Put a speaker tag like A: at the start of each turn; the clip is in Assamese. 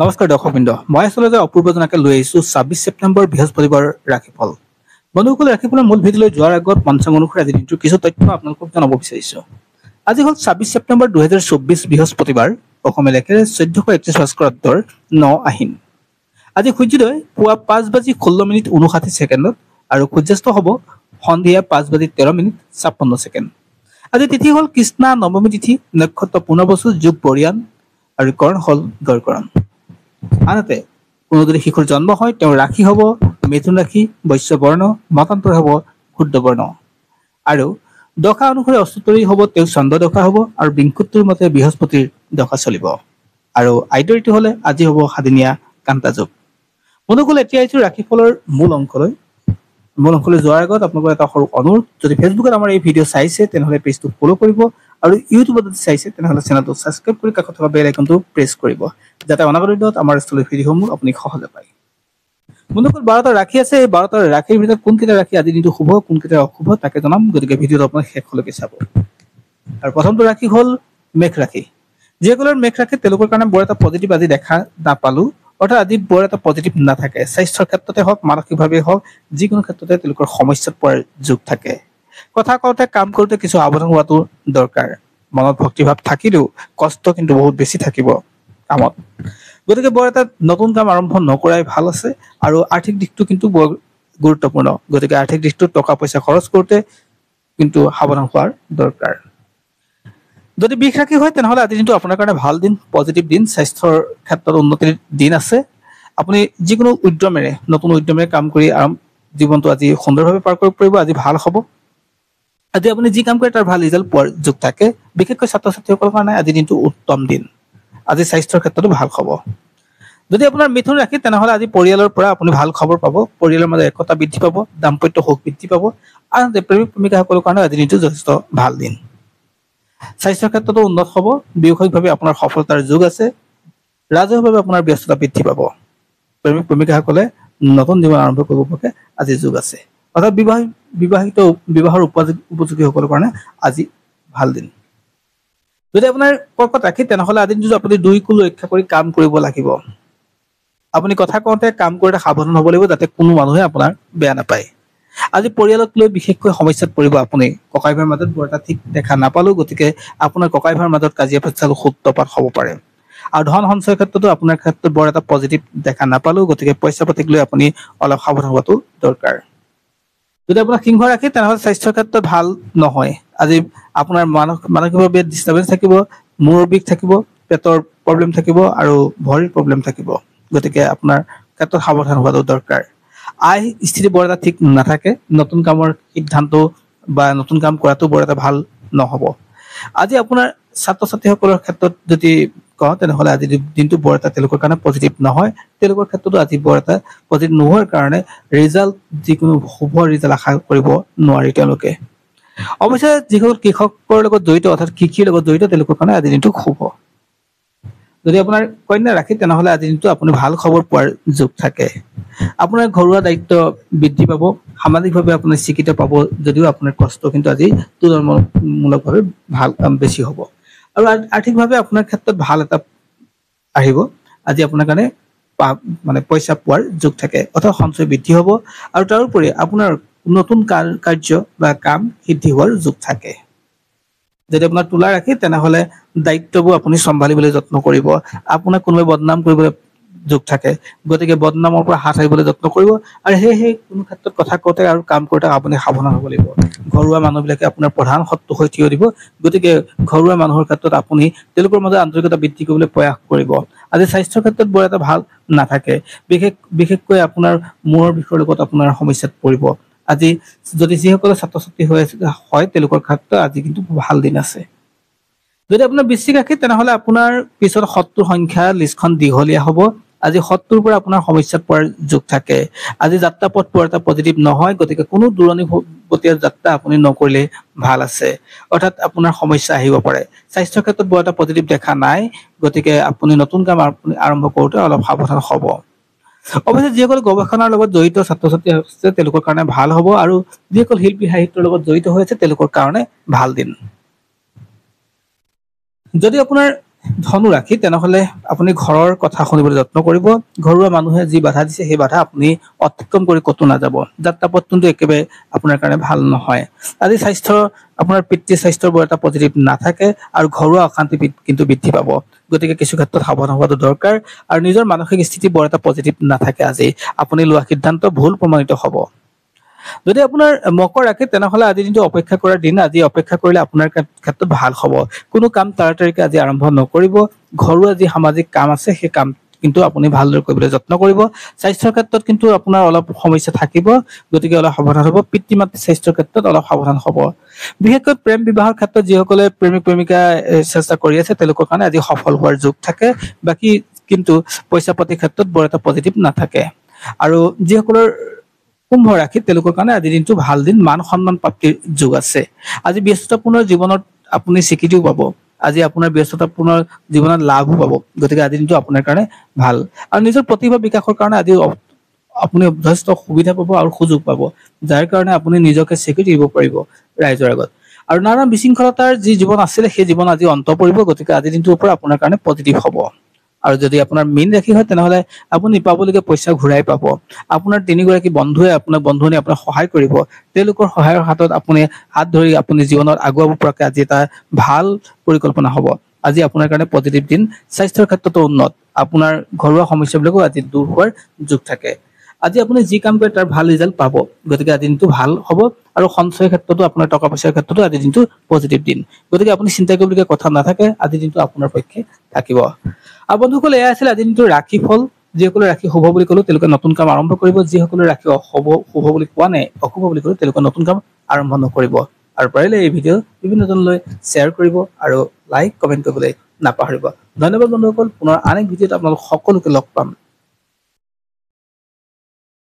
A: নমস্কাৰ দৰ্শকবৃন্দ, মই আচলতে অপূৰ্ব জনাকে লৈ আহিছো ২৬ ছেপ্টেম্বৰ বৃহস্পতিবাৰ ৰাশিফল। বন্ধুসকল, ৰাশিফলৰ মূল ভিডিঅ'লৈ যোৱাৰ আগত পঞ্চাংগ অনুসৰি আজি দিনটোৰ কিছু তথ্য আপোনালোকক জনাব বিচাৰিছো। আজি হ'ল ২৬ ছেপ্টেম্বৰ ২০২৪ বৃহস্পতিবাৰ। অসমীয়া লেখাৰে ১৪৩১ ভাস্কৰাব্দৰ ৯ আহিন। আজি সূৰ্যোদয় পুৱা ৫:১৬:৫৯ আৰু সূৰ্যাস্ত হ'ব সন্ধিয়া ৫:১৩:৫৬। আজি তিথি হ'ল কৃষ্ণা নৱমী তিথি, নক্ষত্ৰ পুনৰ্বসু, যোগ বৰিয়ান আৰু কৰ্ণ হ'ল গড়কৰণ। আনহাতে কোনো যদি শিশুৰ জন্ম হয় তেওঁৰ ৰাশি হ'ব মিথুন ৰাশি, বৈশ্য বৰ্ণ, মতান্তৰ হ'ব শুদ্ধ বৰ্ণ। আৰু দশা অনুসৰি অষ্টোত্তৰী হ'ব তেওঁ চন্দ্ৰ দশা হ'ব আৰু বিংশোত্তৰীৰ মতে বৃহস্পতিৰ দশা চলিব। আৰু আইতৰিটো হ'লে আজি হ'ব সাদিনীয়া কান্তা যোগ। বন্ধুসকল, এতিয়া আহিছো ৰাশিফলৰ মূল অংশলৈ যোৱাৰ আগত আপোনালোকৰ এটা সৰু অনুৰোধ, যদি ফেচবুকত আমাৰ এই ভিডিঅ' চাইছে তেনেহ'লে পেজটো ফ'ল' কৰিব আৰু ইউটিউবত যদি চাইছে তেনেহ'লে চেনেলটো ছাবস্ক্ৰাইব কৰি কাষত থকা বেল আইকনটো প্ৰেছ কৰিব, যাতে অনাগত দিনত আমাৰ স্থলীয় ভিডিঅ'সমূহ আপুনি সহজে পায়। বন্ধুসকল, ১২টা ৰাশি আছে। এই ১২টা ৰাশিৰ ভিতৰত কোনকেইটা ৰাশি আজি দিনটো শুভ, কোনকেইটা অশুভ তাকে জনাম, গতিকে ভিডিঅ'টো আপোনাৰ শেষলৈকে চাব। আৰু প্ৰথমটো ৰাশি হ'ল মেঘ ৰাশি। যিসকলৰ মেঘ ৰাশি তেওঁলোকৰ কাৰণে বৰ এটা পজিটিভ আজি দেখা নাপালো, অৰ্থাৎ আজি বৰ এটা পজিটিভ নাথাকে। স্বাস্থ্যৰ ক্ষেত্ৰতে হওক, মানসিকভাৱে হওক, যিকোনো ক্ষেত্ৰতে তেওঁলোকৰ সমস্যাত পৰাৰ যোগ থাকে। কথা কওঁতে, কাম কৰোঁতে কিছু সাৱধান হোৱাটো দৰকাৰ। মনত ভক্তিভাৱ থাকিলেও কষ্ট কিন্তু বহুত বেছি থাকিব কামত, গতিকে বৰ এটা নতুন কাম আৰম্ভ নকৰাই ভাল আছে। আৰু আৰ্থিক দিশটো কিন্তু বৰ গুৰুত্বপূৰ্ণ, গতিকে আৰ্থিক দিশটোত টকা পইচা খৰচ কৰোঁতে কিন্তু সাৱধান হোৱাৰ দৰকাৰ। যদি বৃষ ৰাশি হয় তেনেহ'লে আজি দিনটো আপোনাৰ কাৰণে ভাল দিন, পজিটিভ দিন, স্বাস্থ্যৰ ক্ষেত্ৰত উন্নতিৰ দিন আছে। আপুনি যিকোনো উদ্যমেৰে, নতুন উদ্যমেৰে কাম কৰি জীৱনটো আজি সুন্দৰভাৱে পাৰ কৰিব পাৰিব। আজি ভাল হ'ব। আজি আপুনি যি কাম কৰে তাৰ ভাল ৰিজাল্ট পোৱাৰ যোগ থাকে। বিশেষকৈ ছাত্ৰ ছাত্ৰীসকলৰ কাৰণে আজি দিনটো উত্তম দিন। আজি স্বাস্থ্যৰ ক্ষেত্ৰতো ভাল হ'ব। যদি আপোনাৰ মিথুন ৰাশি তেনেহ'লে আজি পৰিয়ালৰ পৰা আপুনি ভাল খবৰ পাব, পৰিয়ালৰ মাজত একতা বৃদ্ধি পাব, দাম্পত্য সুখ বৃদ্ধি পাব। আনহাতে প্ৰেমিক প্ৰেমিকাসকলৰ কাৰণে আজি দিনটো যথেষ্ট ভাল দিন। স্বাস্থ্যৰ ক্ষেত্ৰতো উন্নত হ'ব। ব্যৱসায়িকভাৱে আপোনাৰ সফলতাৰ যোগ আছে। ৰাজহুৱাভাৱে আপোনাৰ ব্যস্ততা বৃদ্ধি পাব। প্ৰেমিক প্ৰেমিকাসকলে নতুন জীৱন আৰম্ভ কৰিব পৰাকৈ আজি যোগ আছে। অৰ্থাৎ বিবাহৰ উপযোগীসকলৰ কাৰণে আজি ভাল দিন। যদি আপোনাৰ কৰ্কট ৰাশি তেনেহ'লে আজি দিনটো আপুনি দুই কুল ৰক্ষা কৰি কাম কৰিব লাগিব। আপুনি কথা কওঁতে, কাম কৰোঁতে সাৱধান হ'ব লাগিব, যাতে কোনো মানুহে আপোনাৰ বেয়া নাপায়। আজি পৰিয়ালক লৈ বিশেষকৈ সমস্যাত পৰিব আপুনি। ককাই ভাইৰ মাজত বৰ এটা ঠিক দেখা নাপালো, গতিকে আপোনাৰ ককাই ভাইৰ মাজত কাজিয়া পেচাল সূত্ৰপাত হ'ব পাৰে। আৰু ধন সঞ্চয়ৰ ক্ষেত্ৰতো আপোনাৰ ক্ষেত্ৰত বৰ এটা পজিটিভ দেখা নাপালো, গতিকে পইচা পাতিক লৈ আপুনি অলপ সাৱধান হোৱাটো দৰকাৰ। যদি আপোনাৰ সিংহ ৰাশি তেনেহ'লে স্বাস্থ্যৰ ক্ষেত্ৰত ভাল নহয়। আজি আপোনাৰ মানসিকভাৱে ডিষ্টাৰ্বেঞ্চ থাকিব, মূৰৰ বিষ থাকিব, পেটৰ প্ৰব্লেম থাকিব আৰু ভৰিৰ প্ৰব্লেম থাকিব, গতিকে আপোনাৰ ক্ষেত্ৰত সাৱধান হোৱাটো দৰকাৰ। আয় স্থিতি বৰ এটা ঠিক নাথাকে। নতুন কামৰ সিদ্ধান্ত বা নতুন কাম কৰাটো বৰ এটা ভাল নহ'ব। আজি আপোনাৰ ছাত্ৰ ছাত্ৰীসকলৰ ক্ষেত্ৰত যদি কওঁ তেনেহ'লে আজি দিনটো বৰ এটা তেওঁলোকৰ কাৰণে পজিটিভ নহয়। তেওঁলোকৰ ক্ষেত্ৰতো আজি বৰ এটা পজিটিভ নোহোৱাৰ কাৰণে ৰিজাল্ট, যিকোনো শুভ ৰিজাল্ট আশা কৰিব নোৱাৰি তেওঁলোকে। অৱশ্যে যিসকল কৃষকৰ লগত জড়িত, অৰ্থাৎ কৃষিৰ লগত জড়িত, তেওঁলোকৰ কাৰণে আজি দিনটো শুভ। যদি আপোনাৰ কন্যা ৰাশি তেনেহ'লে আজি দিনটো আপুনি ভাল খবৰ পোৱাৰ যোগ থাকে। আপোনাৰ ঘৰুৱা দায়িত্ব বৃদ্ধি পাব। সামাজিকভাৱে আপুনি স্বীকৃত পাব, যদিও আপোনাৰ কষ্ট কিন্তু আজি তুলনামূলকভাৱে ভাল বেছি হ'ব। আৰু আৰ্থিকভাৱে আপোনাৰ ক্ষেত্ৰত ভাল এটা আহিব। আজি আপোনাৰ কাৰণে পইচা পোৱাৰ যোগ থাকে, অৰ্থাৎ সঞ্চয় বৃদ্ধি হ'ব। আৰু তাৰোপৰি আপোনাৰ নতুন কাৰ্য বা কাম সিদ্ধি হোৱাৰ যোগ থাকে। যদি আপোনাৰ তুলা ৰাশি তেনেহ'লে দায়িত্ববোৰ আপুনি চম্ভালিবলৈ যত্ন কৰিব। আপোনাক কোনোবাই বদনাম কৰিবলৈ যোগ থাকে, গতিকে বদনামৰ পৰা হাত সাৰিবলৈ যত্ন কৰিব। আৰু সেয়েহে কোনো ক্ষেত্ৰত কথা কওঁতে আৰু কাম কৰোঁতে আপুনি সাৱধান হ'ব লাগিব। ঘৰুৱা মানুহবিলাকে আপোনাৰ প্ৰধান শত্ৰু হৈ থিয় দিব, গতিকে ঘৰুৱা মানুহৰ ক্ষেত্ৰত আপুনি তেওঁলোকৰ মাজত আন্তৰিকতা বৃদ্ধি কৰিবলৈ প্ৰয়াস কৰিব। আজি স্বাস্থ্যৰ ক্ষেত্ৰত বৰ এটা ভাল নাথাকে। বিশেষকৈ আপোনাৰ মূৰৰ বিষৰ লগত আপোনাৰ সমস্যাত পৰিব। আজি যদি যিসকলে ছাত্ৰ ছাত্ৰী হয় তেওঁলোকৰ ক্ষেত্ৰত আজি কিন্তু ভাল দিন আছে। যদি আপোনাৰ বৃশ্চিক ৰাশি তেনেহ'লে আপোনাৰ পিছত শত্ৰুৰ সংখ্যা লিষ্টখন দীঘলীয়া হ'ব। আজি শত্ৰুৰ পৰা আপোনাৰ সমস্যাত পৰাৰ যোগ থাকে। আজি যাত্ৰা পথ বৰ এটা পজিটিভ নহয়, গতিকে কোনো দূৰণিবতীয়া যাত্ৰা আপুনি নকৰিলে ভাল আছে। অৰ্থাৎ আপোনাৰ সমস্যা আহিব পাৰে। স্বাস্থ্যৰ ক্ষেত্ৰত বৰ এটা পজিটিভ দেখা নাই, গতিকে আপুনি নতুন কাম আৰম্ভ কৰোঁতে অলপ সাৱধান হ'ব। অৱশ্যে যিসকল গৱেষণাৰ লগত জড়িত ছাত্ৰ ছাত্ৰী আছে তেওঁলোকৰ কাৰণে ভাল হ'ব, আৰু যিসকল শিল্পী সাহিত্যৰ লগত জড়িত হৈ আছে তেওঁলোকৰ কাৰণে ভাল দিন। যদি আপোনাৰ ধনু ৰাশি তেনেহলে আপুনি ঘৰৰ কথা শুনিবলৈ যত্ন কৰিব। ঘৰুৱা মানুহে যি বাধা দিছে সেই বাধা আপুনি অতিক্ৰম কৰি ক'তো নাযাব। যাত্ৰা পথটো একেবাৰে আপোনাৰ কাৰণে ভাল নহয়। আজি স্বাস্থ্য আপোনাৰ পিতৃ স্বাস্থ্যৰ বৰ এটা পজিটিভ নাথাকে আৰু ঘৰুৱা অশান্তি কিন্তু বৃদ্ধি পাব। গতিকে কিছু ক্ষেত্ৰত সাৱধান হোৱাটো দৰকাৰ আৰু নিজৰ মানসিক স্থিতি বৰ এটা পজিটিভ নাথাকে। আজি আপুনি লোৱা সিদ্ধান্ত ভুল প্ৰমাণিত হ'ব। যদি আপোনাৰ মকৰ ৰাশি তেনেহলে আজি দিনটো অপেক্ষা কৰাৰ দিন। আজি অপেক্ষা কৰিলে আপোনাৰ ক্ষেত্ৰত ভাল হ'ব। কোনো কাম তাড়াতাড়িকে আজি আৰম্ভ নকৰিব। ঘৰুৱা যি সামাজিক কাম আছে সেই কাম কিন্তু আপুনি ভালদৰে কৰিবলৈ যত্ন কৰিব। স্বাস্থ্যৰ ক্ষেত্ৰত কিন্তু আপোনাৰ অলপ সমস্যা থাকিব, গতিকে অলপ সাৱধান হ'ব। পিতৃ মাতৃ স্বাস্থ্যৰ ক্ষেত্ৰত অলপ সাৱধান হ'ব। বিশেষকৈ প্ৰেম বিবাহৰ ক্ষেত্ৰত যিসকলে প্ৰেমিক প্ৰেমিকা চেষ্টা কৰি আছে তেওঁলোকৰ কাৰণে আজি সফল হোৱাৰ যোগ থাকে। বাকী কিন্তু পইচা পাতিৰ ক্ষেত্ৰত বৰ এটা পজিটিভ নাথাকে। আৰু যিসকলৰ কুম্ভ ৰাশি তেওঁলোকৰ কাৰণে আজি দিনটো ভাল দিন। মান সন্মান প্ৰাপ্তিৰ যোগ আছে। আজি ব্যস্ততাপূৰ্ণ জীৱনত আপুনি স্বীকৃতিও পাব। আজি আপোনাৰ ব্যস্ততাপূৰ্ণ জীৱনত লাভো পাব। গতিকে আজি দিনটো আপোনাৰ কাৰণে ভাল আৰু নিজৰ প্ৰতিভা বিকাশৰ কাৰণে আজি আপুনি যথেষ্ট সুবিধা পাব আৰু সুযোগ পাব, যাৰ কাৰণে আপুনি নিজকে স্বীকৃতি দিব পাৰিব ৰাইজৰ আগত। আৰু নানা বিশৃংখলতাৰ যি জীৱন আছিলে সেই জীৱন আজি অন্ত পৰিব। গতিকে আজিৰ দিনটোৰ পৰা আপোনাৰ কাৰণে পজিটিভ হ'ব। আৰু যদি আপোনাৰ মীন ৰাশি হয় তেনেহলে আপুনি পাবলগীয়া পইচা ঘূৰাই পাব। আপোনাৰ তিনিগৰাকী বন্ধুৱে আপোনাক সহায় কৰিব। তেওঁলোকৰ সহায়ৰ হাতত আপুনি হাত ধৰি আপুনি জীৱনত আগুৱাব পৰাকৈ আজি এটা ভাল পৰিকল্পনা হ'ব। আজি আপোনাৰ কাৰণে পজিটিভ দিন। স্বাস্থ্যৰ ক্ষেত্ৰতো উন্নত। আপোনাৰ ঘৰুৱা সমস্যাবিলাকো আজি দূৰ হোৱাৰ যোগ থাকে। আজি আপুনি যি কাম কৰে তাৰ ভাল ৰিজাল্ট পাব। গতিকে আজি দিনটো ভাল হ'ব আৰু সঞ্চয়ৰ ক্ষেত্ৰতো আপোনাৰ টকা পইচাৰ ক্ষেত্ৰতো আজি দিনটো পজিটিভ দিন। গতিকে আপুনি চিন্তা কৰিবলগীয়া কথা নাথাকে। আজি দিনটো আপোনাৰ পক্ষে থাকিব। আৰু বন্ধুসকল, এয়া আছিল আজি দিনটোৰ ৰাশিফল। যিসকলে ৰাশি শুভ বুলি ক'লো তেওঁলোকে নতুন কাম আৰম্ভ কৰিব। যিসকলে ৰাশি শুভ বুলি কোৱা নাই, অশুভ বুলি ক'লো, তেওঁলোকে নতুন কাম আৰম্ভ নকৰিব। আৰু পাৰিলে এই ভিডিঅ' বিভিন্নজনলৈ শ্বেয়াৰ কৰিব আৰু লাইক কমেণ্ট কৰিবলৈ নাপাহৰিব। ধন্যবাদ বন্ধুসকল। পুনৰ আন এক ভিডিঅ'ত আপোনালোক সকলোকে লগ পাম।